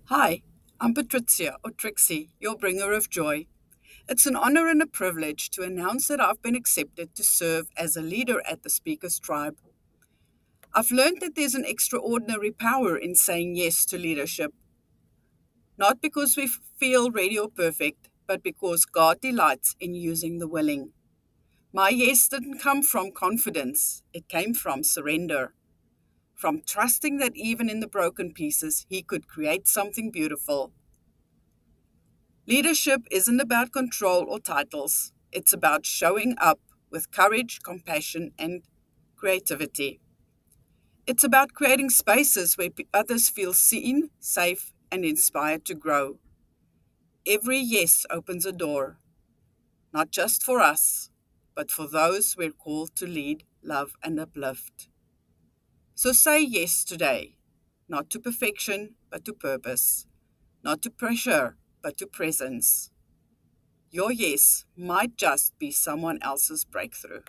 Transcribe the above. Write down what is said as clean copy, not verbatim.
Hi, I'm Patricia, or Trixie, your bringer of joy. It's an honor and a privilege to announce that I've been accepted to serve as a leader at the Speakers Tribe. I've learned that there's an extraordinary power in saying yes to leadership, not because we feel ready or perfect, but because God delights in using the willing. My yes didn't come from confidence, it came from surrender, from trusting that even in the broken pieces, He could create something beautiful. Leadership isn't about control or titles. It's about showing up with courage, compassion, and creativity. It's about creating spaces where others feel seen, safe, and inspired to grow. Every yes opens a door, not just for us, but for those we're called to lead, love, and uplift. So say yes today, not to perfection, but to purpose, not to pressure, but to presence. Your yes might just be someone else's breakthrough.